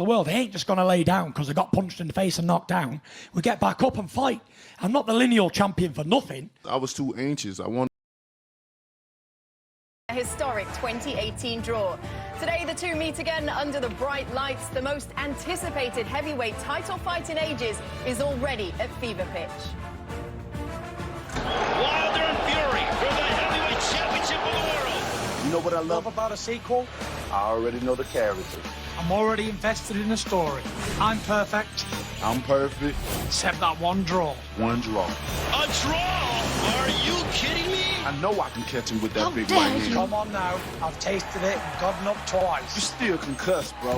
The world, they ain't just going to lay down because they got punched in the face and knocked down. We get back up and fight. I'm not the lineal champion for nothing. I was too anxious. I wanted A historic 2018 draw. Today, the two meet again under the bright lights. The most anticipated heavyweight title fight in ages is already at fever pitch. Wilder and Fury for the heavyweight championship of the world. You know what I love? About a sequel? I already know the characters. I'm already invested in the story. I'm perfect, I'm perfect. except that one draw. One draw. A draw? Are you kidding me? I know I can catch him with that big right hand. Come on now, I've tasted it and gotten up You twice. still concussed, bro.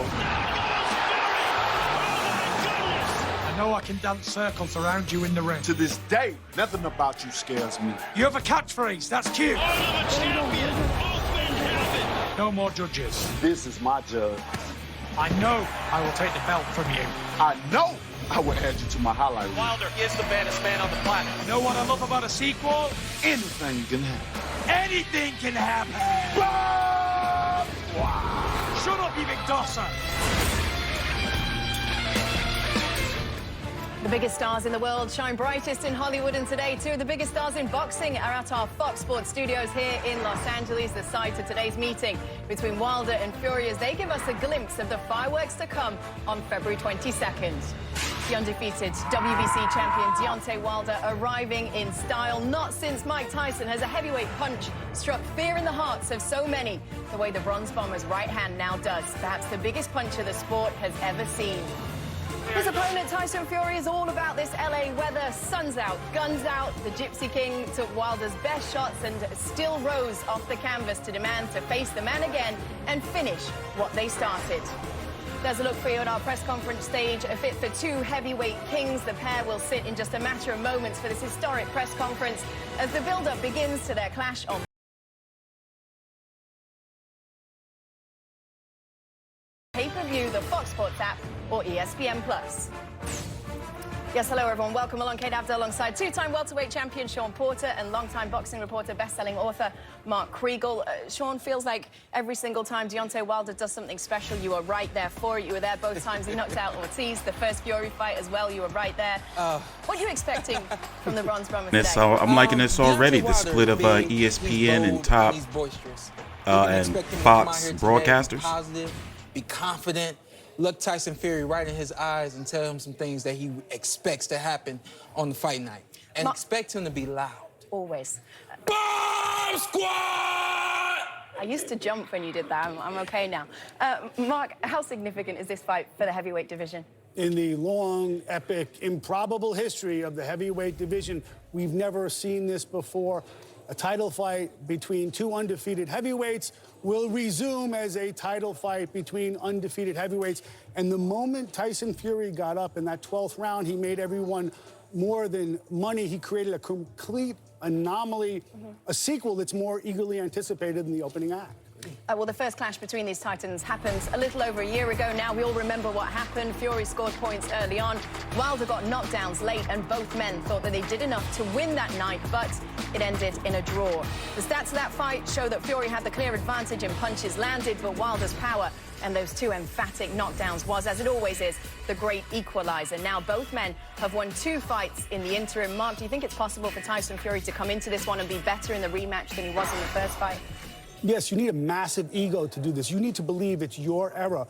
I know I can dance circles around you in the ring. To this day, nothing about you scares me. You have a catchphrase, that's cute. All of a champion. Both men have it. No more judges. This is my judge. I know I will take the belt from you. I know I will add you to my highlight reel. Wilder is the baddest man on the planet. You know what I love about a sequel? Anything can happen. Anything can happen. Wow. Shut up, you big tosser. The biggest stars in the world shine brightest in Hollywood, and today two of the biggest stars in boxing are at our Fox Sports studios here in Los Angeles, the site of today's meeting between Wilder and Fury, as they give us a glimpse of the fireworks to come on February 22nd. The undefeated WBC champion Deontay Wilder arriving in style, not since Mike Tyson has a heavyweight punch struck fear in the hearts of so many, the way the Bronze Bomber's right hand now does. Perhaps the biggest puncher the sport has ever seen. His opponent, Tyson Fury, is all about this LA weather. Sun's out, guns out. The Gypsy King took Wilder's best shots and still rose off the canvas to demand to face the man again and finish what they started. There's a look for you at our press conference stage, a fit for two heavyweight kings. The pair will sit in just a matter of moments for this historic press conference as the build-up begins to their clash on pay-per-view, the Fox Sports app, or ESPN+. Yes, hello everyone. Welcome along. Kate Abdel alongside two-time welterweight champion Sean Porter and long-time boxing reporter, best-selling author Mark Kriegel. Sean, feels like every single time Deontay Wilder does something special, you are right there for it. You were there both times he knocked out Ortiz. The first Fury fight as well, you were right there. What are you expecting from the Bronze Bomber today? So I'm liking this already. The split of ESPN and top and Fox broadcasters. Positive, be confident. Look Tyson Fury right in his eyes and tell him some things that he expects to happen on the fight night. And expect him to be loud. Always. Bomb Squad! I used to jump when you did that. I'm okay now. Mark, how significant is this fight for the heavyweight division? In the long, epic, improbable history of the heavyweight division, we've never seen this before. A title fight between two undefeated heavyweights will resume as a title fight between undefeated heavyweights. And the moment Tyson Fury got up in that 12th round, he made everyone more than money. He created a complete anomaly, a sequel that's more eagerly anticipated than the opening act. Well, the first clash between these titans happened a little over a year ago now. We all remember what happened. Fury scored points early on. Wilder got knockdowns late, and both men thought that they did enough to win that night, but it ended in a draw. The stats of that fight show that Fury had the clear advantage in punches landed, but Wilder's power and those two emphatic knockdowns was, as it always is, the great equalizer. Now both men have won two fights in the interim. Mark, do you think it's possible for Tyson Fury to come into this one and be better in the rematch than he was in the first fight? Yes, you need a massive ego to do this. You need to believe it's your era.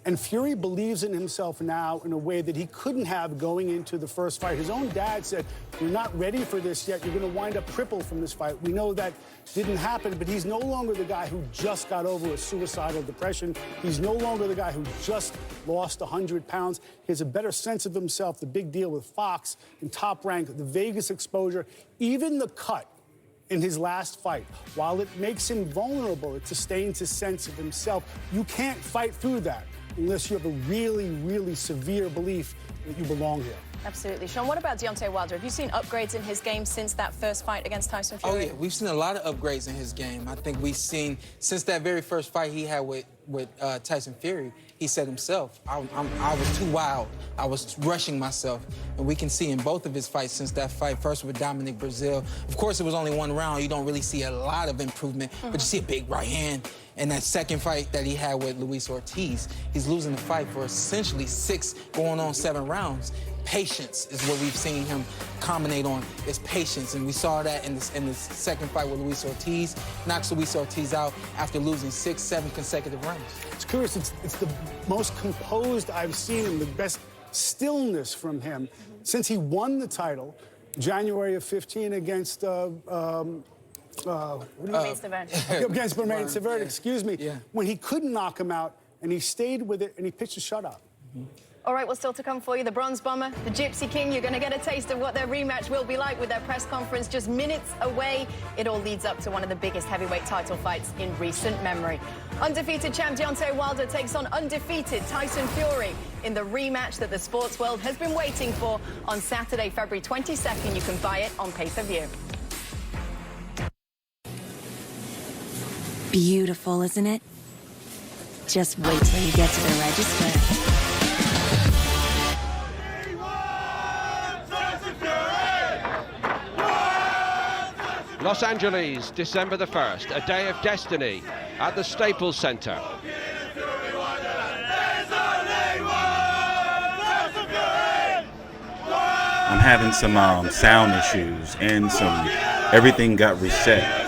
And Fury believes in himself now in a way that he couldn't have going into the first fight. His own dad said, "You're not ready for this yet. You're going to wind up crippled from this fight." We know that didn't happen, but he's no longer the guy who just got over a suicidal depression. He's no longer the guy who just lost 100 pounds. He has a better sense of himself, the big deal with Fox and Top Rank, the Vegas exposure, even the cut in his last fight. While it makes him vulnerable, it sustains his sense of himself. You can't fight through that unless you have a really, really severe belief that you belong here. Absolutely. Sean, what about Deontay Wilder? Have you seen upgrades in his game since that first fight against Tyson Fury? Oh, yeah. We've seen a lot of upgrades in his game. I think we've seen, since that very first fight he had with Tyson Fury, he said himself, I was too wild. I was rushing myself. And we can see in both of his fights since that fight, first with Dominic Brazil. Of course, it was only one round. You don't really see a lot of improvement, but you see a big right hand. And that second fight that he had with Luis Ortiz, he's losing the fight for essentially 6 going on 7 rounds. Patience is what we've seen him combinate on, is patience. And we saw that in the second fight with Luis Ortiz. Knocks Luis Ortiz out after losing 6, 7 consecutive rounds. It's curious. It's the most composed I've seen him, the best stillness from him since he won the title January of 15 against Against Bermane Severity, excuse me, Yeah. when he couldn't knock him out, and he stayed with it, and he pitched a shutout. All right, what's still to come for you? The Bronze Bomber, the Gypsy King. You're going to get a taste of what their rematch will be like with their press conference just minutes away. It all leads up to one of the biggest heavyweight title fights in recent memory. Undefeated champ Deontay Wilder takes on undefeated Tyson Fury in the rematch that the sports world has been waiting for on Saturday, February 22nd. You can buy it on pay-per-view. Beautiful, isn't it? Just wait till you get to the register. Los Angeles, December the 1st, a day of destiny at the Staples Center. I'm having some sound issues and everything got reset.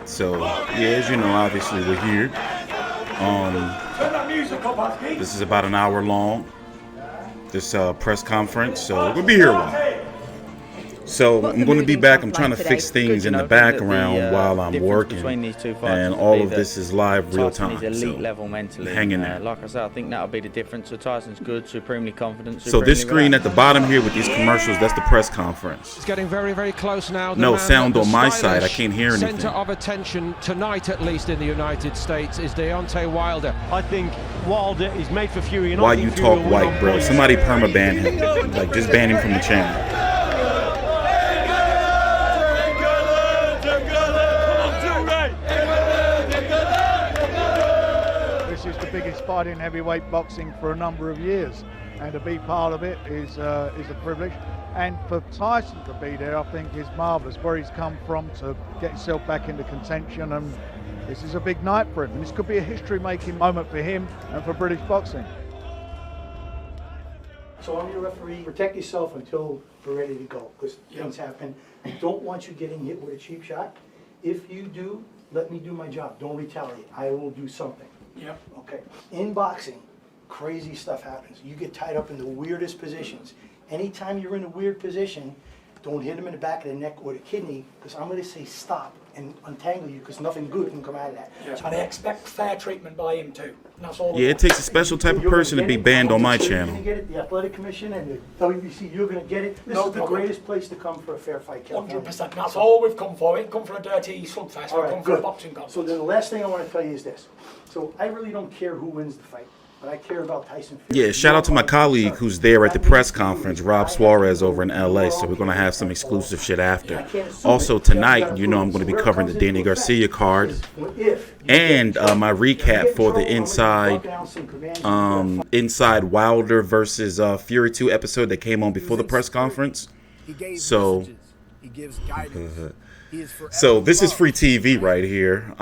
So yeah, as you know, obviously we're here. This is about an hour long, this press conference, so we'll be here a while. So I'm going to be back. I'm trying to fix things in the background while I'm working, and all of this is live, real time. Elite level mentally. Hang in there. Like I said, I think that'll be the difference. So Tyson's good, supremely confident. So this screen at the bottom here with these commercials, that's the press conference. It's getting very, very close now. No sound on my side. I can't hear anything. Center of attention tonight, at least in the United States, is Deontay Wilder. I think Wilder is made for Fury. Why you talk white, bro? Somebody perma-ban him. Like, just ban him from the channel. Biggest fight in heavyweight boxing for a number of years, and to be part of it is a privilege. And for Tyson to be there, I think is marvellous. Where he's come from to get himself back into contention, and this is a big night for him. And this could be a history-making moment for him and for British boxing. So I'm your referee. Protect yourself until we're ready to go, because things happen. I don't want you getting hit with a cheap shot. If you do, let me do my job. Don't retaliate. I will do something. Yep. Okay. In boxing, crazy stuff happens. You get tied up in the weirdest positions. Anytime you're in a weird position, don't hit him in the back of the neck or the kidney, because I'm going to say stop and untangle you, because nothing good can come out of that. Yeah. And I expect fair treatment by him too. That's all. Yeah, it takes a special type of person to be banned on my channel. You're going to get it. The Athletic Commission and the WBC, you're going to get it. This is the greatest place to come for a fair fight, Kellermen. 100%. That's all we've come for. We didn't come for a dirty slugfest. We've come for a boxing contest. So then the last thing I want to tell you is this. So I really don't care who wins the fight, but I care about Tyson Fury. Yeah, shout out to my colleague who's there at the press conference, Rob Suarez over in LA, so we're going to have some exclusive shit after. Also tonight, you know I'm going to be covering the Danny Garcia card and my recap for the Inside Wilder versus Fury 2 episode that came on before the press conference. So, so this is free TV right here.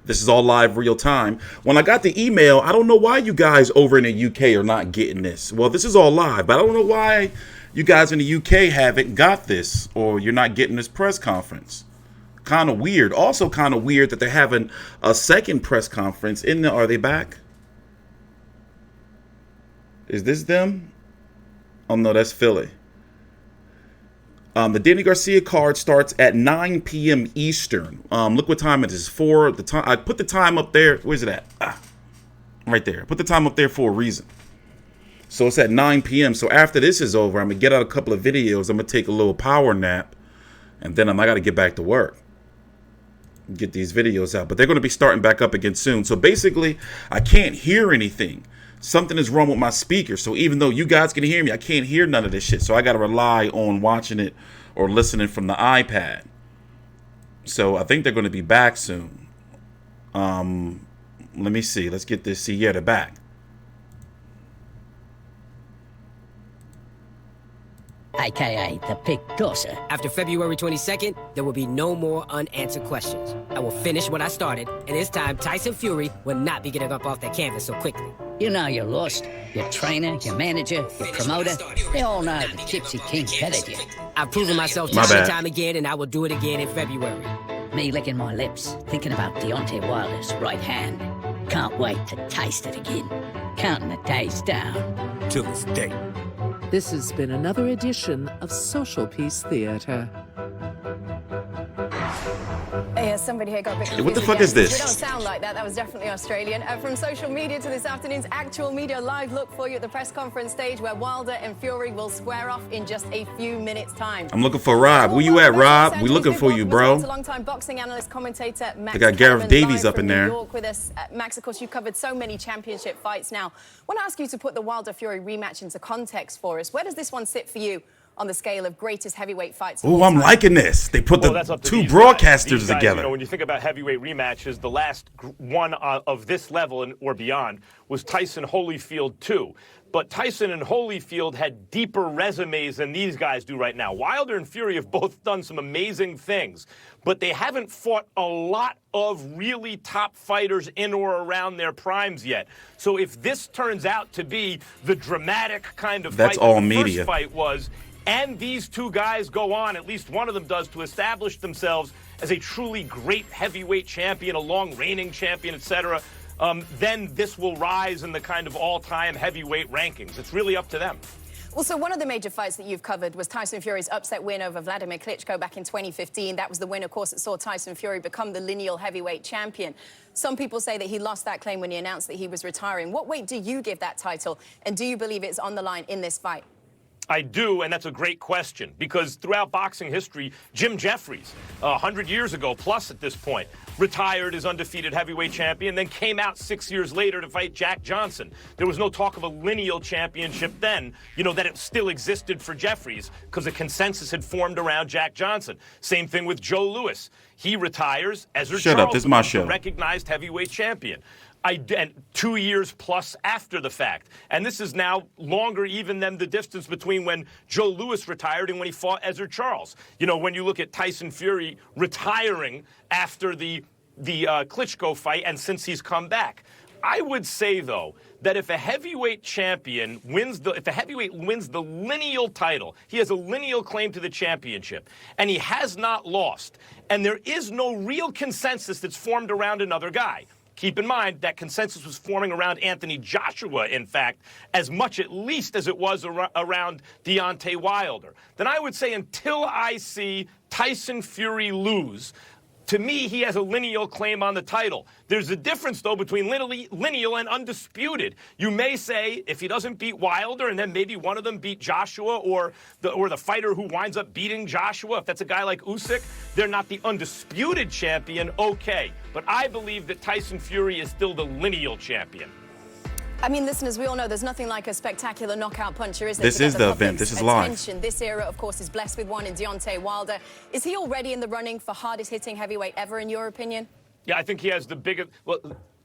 This is all live, real time. When I got the email, I don't know why you guys over in the UK are not getting this. Well, this is all live, but I don't know why you guys in the UK haven't got this, or you're not getting this press conference. Kind of weird. Also kind of weird that they're having a second press conference. Are they back? Is this them? Oh, no, that's Philly. The Danny Garcia card starts at 9 p.m. Eastern. Look what time it is. I put the time up there. Where's it at? Right there. I put the time up there for a reason. So it's at 9 p.m. So after this is over, I'm going to get out a couple of videos. I'm going to take a little power nap. And then I got to get back to work. Get these videos out. But they're going to be starting back up again soon. So basically, I can't hear anything. something is wrong with my speaker. So even though you guys can hear me, I can't hear none of this shit. So I got to rely on watching it or listening from the iPad. So I think they're going to be back soon. Let me see. Let's get this. See, yeah, they're back. AKA the pig tosser. After February 22nd, there will be no more unanswered questions. I will finish what I started, and this time Tyson Fury will not be getting up off that canvas so quickly. You know you're lost. Your trainer, your manager, your promoter, they all know the Gypsy King bettered you. I've proven myself time and time again, and I will do it again in February. Me licking my lips, thinking about Deontay Wilder's right hand. Can't wait to taste it again. Counting the days down. To this day. This has been another edition of Social Peace Theatre. Yeah, somebody here got a bit confused. What the fuck is this? We don't sound like that. That was definitely Australian. From social media to this afternoon's actual media live look for you at the press conference stage where Wilder and Fury will square off in just a few minutes' time. I'm looking for Rob. Where you at, Rob? We looking for you, bro. Longtime boxing analyst, commentator Max. They got Gareth Davies up in there. New York with us. Max, of course, you've covered so many championship fights now. I want to ask you to put the Wilder-Fury rematch into context for us. Where does this one sit for you on the scale of greatest heavyweight fights? Oh, I'm liking this. They put the two broadcasters together. You know, when you think about heavyweight rematches, the last one of this level or beyond was Tyson Holyfield 2. But Tyson and Holyfield had deeper resumes than these guys do right now. Wilder and Fury have both done some amazing things, but they haven't fought a lot of really top fighters in or around their primes yet. So if this turns out to be the dramatic kind of That's fight all that the media. first fight was, and these two guys go on, at least one of them does, to establish themselves as a truly great heavyweight champion, a long reigning champion, etc., then this will rise in the kind of all-time heavyweight rankings. It's really up to them. Well, so one of the major fights that you've covered was Tyson Fury's upset win over Vladimir Klitschko back in 2015. That was the win, of course, that saw Tyson Fury become the lineal heavyweight champion. Some people say that he lost that claim when he announced that he was retiring. What weight do you give that title, and do you believe it's on the line in this fight? I do, and that's a great question, because throughout boxing history, Jim Jeffries, 100 years ago, plus at this point, retired as undefeated heavyweight champion, then came out 6 years later to fight Jack Johnson. There was no talk of a lineal championship then, you know, that it still existed for Jeffries, because a consensus had formed around Jack Johnson. Same thing with Joe Louis. He retires, Ezra Charles this is my becomes show. the recognized heavyweight champion. And 2 years plus after the fact. And this is now longer even than the distance between when Joe Louis retired and when he fought Ezra Charles. You know, when you look at Tyson Fury retiring after the Klitschko fight and since he's come back. I would say, though, that if a heavyweight champion wins if a heavyweight wins the lineal title, he has a lineal claim to the championship, and he has not lost, and there is no real consensus that's formed around another guy. Keep in mind that consensus was forming around Anthony Joshua, in fact, as much at least as it was around Deontay Wilder. Then I would say until I see Tyson Fury lose, to me, he has a lineal claim on the title. There's a difference, though, between lineal and undisputed. You may say if he doesn't beat Wilder and then maybe one of them beat Joshua or the fighter who winds up beating Joshua, if that's a guy like Usyk, they're not the undisputed champion, okay. But I believe that Tyson Fury is still the lineal champion. I mean, listeners, we all know there's nothing like a spectacular knockout puncher, is there? This is the event. This is live. This era, of course, is blessed with one in Deontay Wilder. Is he already in the running for hardest-hitting heavyweight ever, in your opinion? Yeah, I think he has the biggest... Well,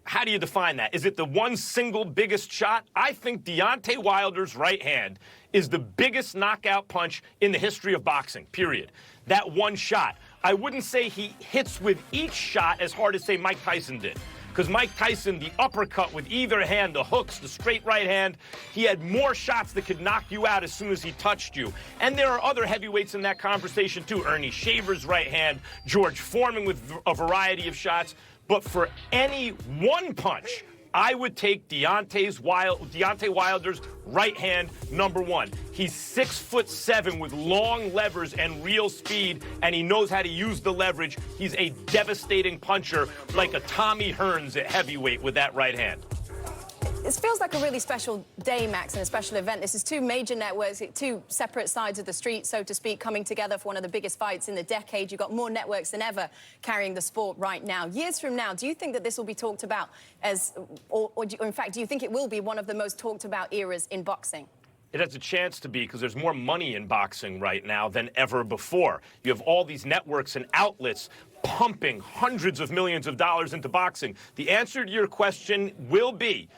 how do you define that? Is it the one single biggest shot? I think Deontay Wilder's right hand is the biggest knockout punch in the history of boxing, period. That one shot. I wouldn't say he hits with each shot as hard as, say, Mike Tyson did. Because Mike Tyson, the uppercut with either hand, the hooks, the straight right hand, he had more shots that could knock you out as soon as he touched you. And there are other heavyweights in that conversation, too. Ernie Shaver's right hand, George Foreman with a variety of shots. But for any one punch, I would take Deontay Wilder's right hand, number one. He's 6'7" with long levers and real speed, and he knows how to use the leverage. He's a devastating puncher, like a Tommy Hearns at heavyweight with that right hand. It feels like a really special day, Max, and a special event. This is two major networks, two separate sides of the street, so to speak, coming together for one of the biggest fights in the decade. You've got more networks than ever carrying the sport right now. Years from now, do you think that this will be talked about as, or in fact, do you think it will be one of the most talked about eras in boxing? It has a chance to be because there's more money in boxing right now than ever before. You have all these networks and outlets pumping hundreds of millions of dollars into boxing. The answer to your question will be,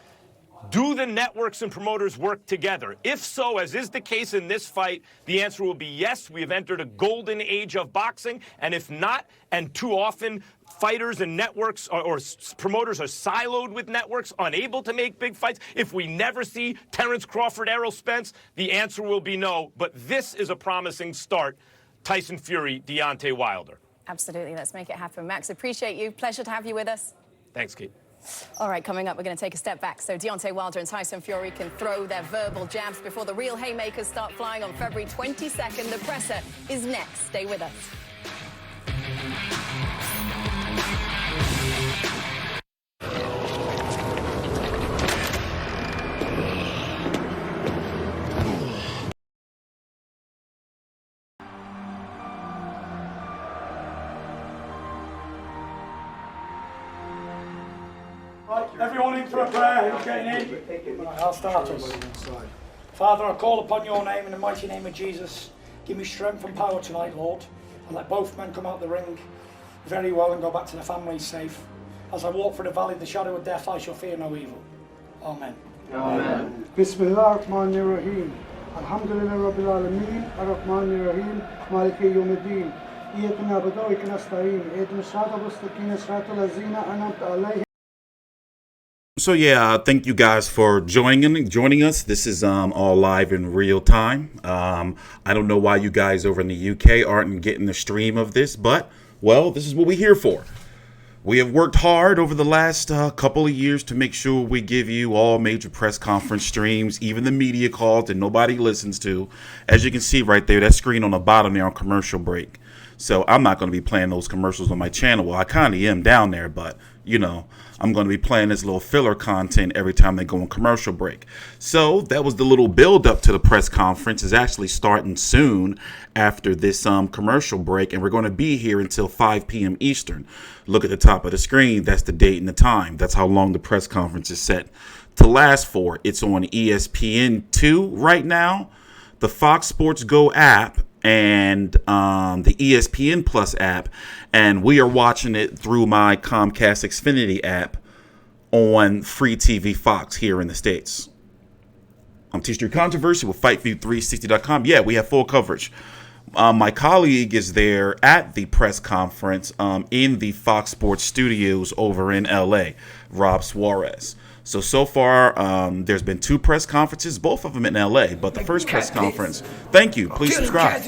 do the networks and promoters work together? If so, as is the case in this fight, the answer will be yes, we have entered a golden age of boxing. And if not, and too often fighters and networks or promoters are siloed with networks, unable to make big fights, if we never see Terrence Crawford, Errol Spence, the answer will be no. But this is a promising start. Tyson Fury, Deontay Wilder. Absolutely. Let's make it happen. Max, appreciate you. Pleasure to have you with us. Thanks, Kate. All right, coming up, we're going to take a step back so Deontay Wilder and Tyson Fury can throw their verbal jabs before the real haymakers start flying on February 22nd. The presser is next. Stay with us. Right, everyone in for a prayer. Who's getting in? Right, I'll start us. Father, I call upon your name in the mighty name of Jesus. Give me strength and power tonight, Lord, and let both men come out the ring very well and go back to their families safe. As I walk through the valley of the shadow of death, I shall fear no evil. Amen. Amen. Bismillah ar-Rahman ar-Rahim. Alhamdulillah Rabbil Alameen. Ar-Rahman ar-Rahim. Maliki Yawmiddin. Iyyaka na'budu wa iyyaka nasta'in. Ihdina as-sirata al-mustaqim, siratal ladzina an'amta alayhim. So yeah, thank you guys for joining us. This is all live in real time. I don't know why you guys over in the UK aren't getting the stream of this, but well, this is what we're here for. We have worked hard over the last couple of years to make sure we give you all major press conference streams, even the media calls that nobody listens to. As you can see right there, that screen on the bottom there on commercial break. So I'm not going to be playing those commercials on my channel. Well, I kind of am down there, but you know, I'm going to be playing this little filler content every time they go on commercial break. So that was the little build up to the press conference. Is actually starting soon after this commercial break, and we're going to be here until 5 p.m. Eastern. Look at the top of the screen. That's the date and the time. That's how long the press conference is set to last for. It's on ESPN2 right now, the Fox Sports Go app, and the ESPN Plus app, and we are watching it through my Comcast Xfinity app on Free TV Fox here in the States. I'm TstreeT Controversy with FightView360.com. Yeah, we have full coverage. My colleague is there at the press conference in the Fox Sports studios over in LA, Rob Suarez. So far, there's been 2 press conferences, both of them in LA. But the first press conference, thank you. Please subscribe.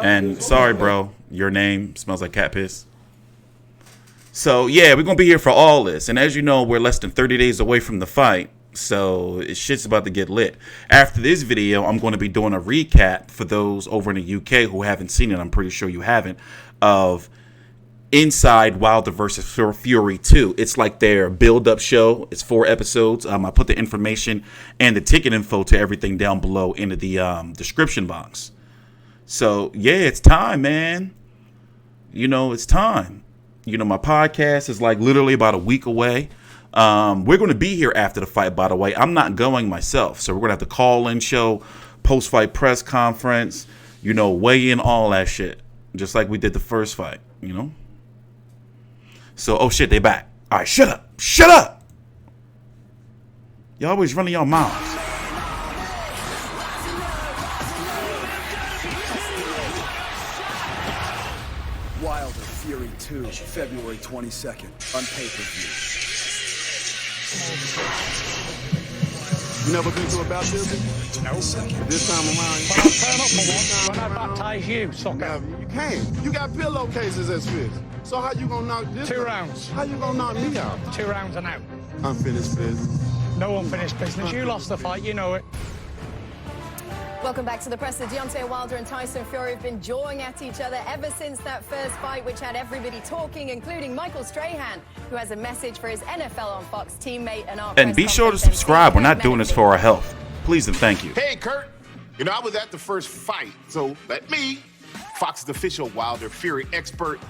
And sorry, bro, your name smells like cat piss. So yeah, we're gonna be here for all this. And as you know, we're less than 30 days away from the fight, so shit's about to get lit. After this video, I'm going to be doing a recap for those over in the UK who haven't seen it. I'm pretty sure you haven't. Of Inside Wilder vs. Fury 2. It's like their build-up show. It's 4 episodes. I put the information and the ticket info to everything down below into the description box. So, yeah, it's time, man. You know, it's time. You know, my podcast is like literally about a week away. We're going to be here after the fight, by the way. I'm not going myself. So we're going to have to call in show, post-fight press conference, you know, weigh in, all that shit. Just like we did the first fight, you know. So, oh shit, they back. All right, shut up. Shut up. Y'all always running your mouths. Wilder Fury 2, February 22nd, on pay-per-view. You never been to a baptism? No. This time around, Turn up for one. When I baptize you, sucker. you can't. You got pillowcases as fists. So how you gonna knock this? 2 rounds. How you gonna knock me out? 2 rounds and out. Unfinished business. No unfinished business. You lost the fight, you know it. Welcome back to the press. Deontay Wilder and Tyson Fury have been jawing at each other ever since that first fight, which had everybody talking, including Michael Strahan, who has a message for his NFL on Fox teammate and our And be sure to subscribe. We're not doing this for our health. Please and thank you. Hey, Kurt. You know, I was at the first fight, so let me, Fox's official Wilder Fury expert,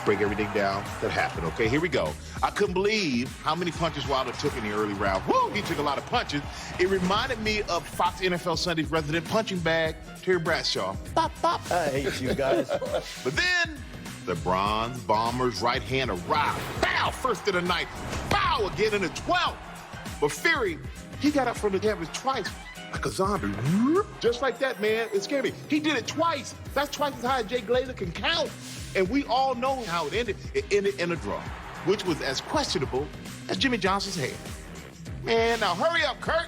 break everything down that happened, okay? Here we go. I couldn't believe how many punches Wilder took in the early round. Woo, he took a lot of punches. It reminded me of Fox NFL Sunday's resident punching bag, Terry Bradshaw. Bop, bop. I hate you guys. But then, the Bronze Bomber's right hand arrived. Bow, first of the night. Bow, again in the 12th. But Fury, he got up from the canvas twice, like a zombie. Just like that, man. It scared me. He did it twice. That's twice as high as Jay Glazer can count. And we all know how it ended. It ended in a draw, which was as questionable as Jimmy Johnson's hair. Man, now hurry up, Kurt.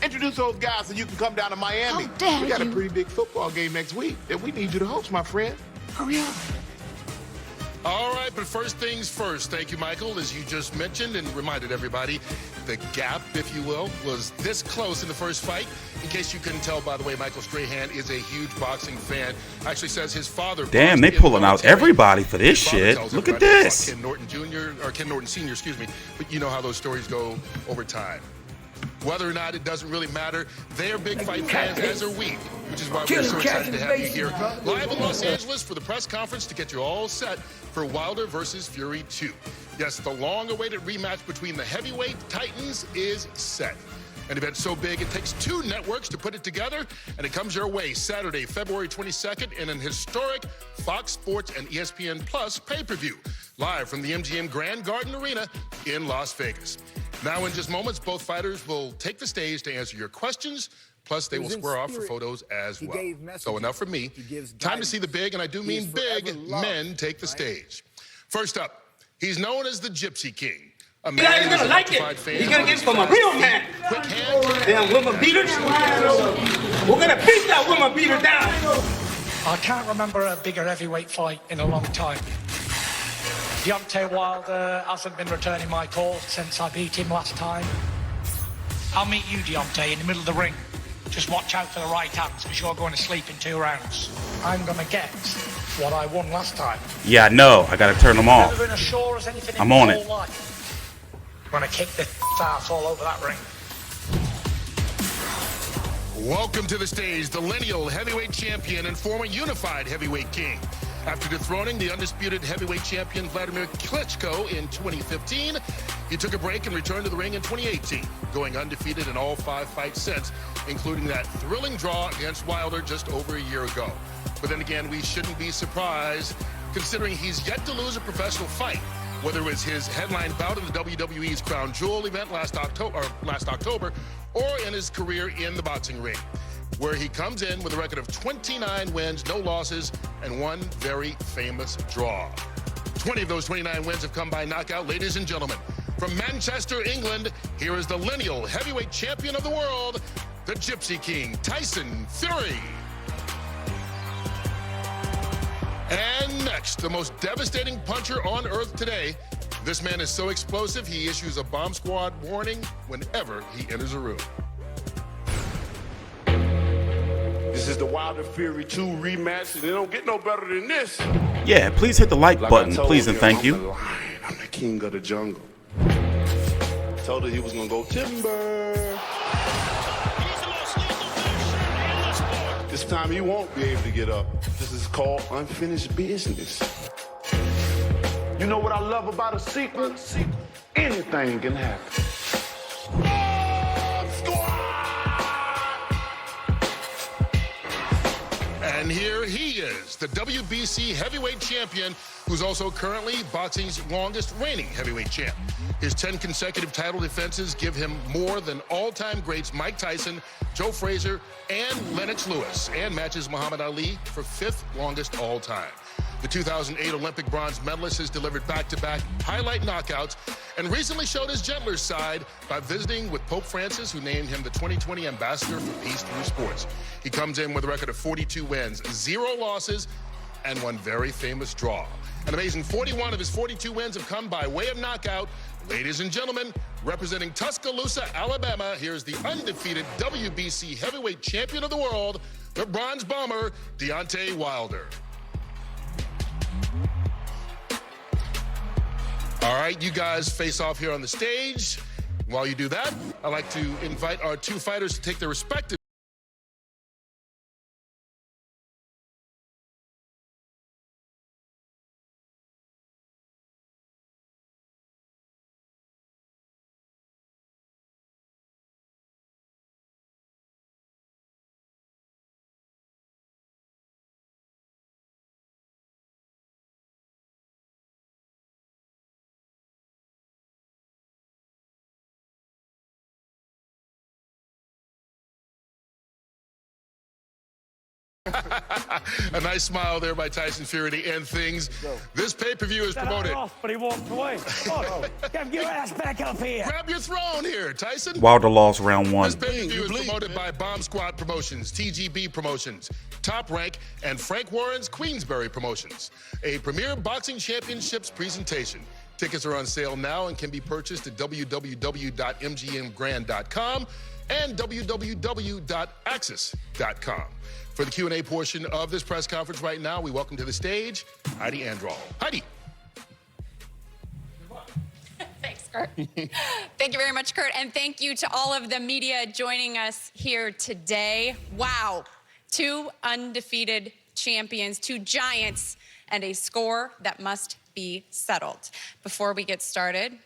Introduce those guys so you can come down to Miami. How dare we got you. a pretty big football game next week that we need you to host, my friend. Hurry up. All right, but first things first. Thank you, Michael. As you just mentioned and reminded everybody, the gap, if you will, was this close in the first fight. In case you couldn't tell, by the way, Michael Strahan is a huge boxing fan. Actually says his father... Damn, they pulling out everybody for this shit. Look at this. Ken Norton Jr., or Ken Norton Sr., excuse me. But you know how those stories go over time. Whether or not it doesn't really matter, they're big fight fans, as are we, which is why we're so excited to have you here live in Los Angeles for the press conference to get you all set for Wilder versus Fury 2. Yes, the long-awaited rematch between the heavyweight titans is set. An event so big it takes 2 networks to put it together, and it comes your way Saturday, February 22nd in an historic Fox Sports and ESPN Plus pay-per-view, live from the MGM Grand Garden Arena in Las Vegas. Now, in just moments, both fighters will take the stage to answer your questions, plus they will square off for photos as well. So enough from me. Time to see the big, and I do mean big, men take the stage. First up, he's known as the Gypsy King. A man You're gonna like it. You're gonna get it from a real man. Quick hand. Damn woman beaters. We're gonna beat that woman beater down. I can't remember a bigger heavyweight fight in a long time. Deontay Wilder hasn't been returning my calls since I beat him last time. I'll meet you, Deontay, in the middle of the ring. Just watch out for the right hands, because you're going to sleep in 2 rounds. I'm going to get what I won last time. Yeah, I know. I gotta turn them off. Never been as sure as anything I'm in on my it. whole life. I'm going to kick the ass all over that ring. Welcome to the stage, the lineal heavyweight champion and former unified heavyweight king. After dethroning the undisputed heavyweight champion Vladimir Klitschko in 2015, he took a break and returned to the ring in 2018, going undefeated in all 5 fights since, including that thrilling draw against Wilder just over a year ago. But then again, we shouldn't be surprised, considering he's yet to lose a professional fight, whether it was his headline bout in the WWE's Crown Jewel event last October, or in his career in the boxing ring, where he comes in with a record of 29 wins, no losses, and 1 very famous draw. 20 of those 29 wins have come by knockout, ladies and gentlemen. From Manchester, England, here is the lineal heavyweight champion of the world, the Gypsy King, Tyson Fury. And next, the most devastating puncher on earth today. This man is so explosive, he issues a bomb squad warning whenever he enters a room. This is the Wilder Fury 2 rematch, and it don't get no better than this. Yeah, please hit the like button, please and thank you. I'm the king of the jungle. Told her he was gonna go timber. This time he won't be able to get up. This is called unfinished business. You know what I love about a sequel? Anything can happen. And here he is, the WBC heavyweight champion, who's also currently boxing's longest reigning heavyweight champ. His 10 consecutive title defenses give him more than all-time greats Mike Tyson, Joe Frazier, and Lennox Lewis, and matches Muhammad Ali for 5th longest all-time. The 2008 Olympic bronze medalist has delivered back-to-back highlight knockouts and recently showed his gentler side by visiting with Pope Francis, who named him the 2020 Ambassador for Peace Through Sports. He comes in with a record of 42 wins, 0 losses, and 1 very famous draw. An amazing 41 of his 42 wins have come by way of knockout. Ladies and gentlemen, representing Tuscaloosa, Alabama, here's the undefeated WBC heavyweight champion of the world, the bronze bomber, Deontay Wilder. All right, you guys face off here on the stage. While you do that, I'd like to invite our two fighters to take their respective a nice smile there by Tyson Fury to end things. This pay-per-view is promoted. Off, but he walked away. Oh, get your ass back up here. Grab your throne here, Tyson. Wilder lost round 1. This pay-per-view is promoted by Bomb Squad Promotions, TGB Promotions, Top Rank, and Frank Warren's Queensberry Promotions. A premier boxing championships presentation. Tickets are on sale now and can be purchased at www.mgmgrand.com and www.axis.com. For the Q&A portion of this press conference right now, we welcome to the stage Heidi Androl. Heidi. Thanks, Kurt. Thank you very much, Kurt. And thank you to all of the media joining us here today. Wow. 2 undefeated champions, 2 giants, and a score that must be settled. Before we get started,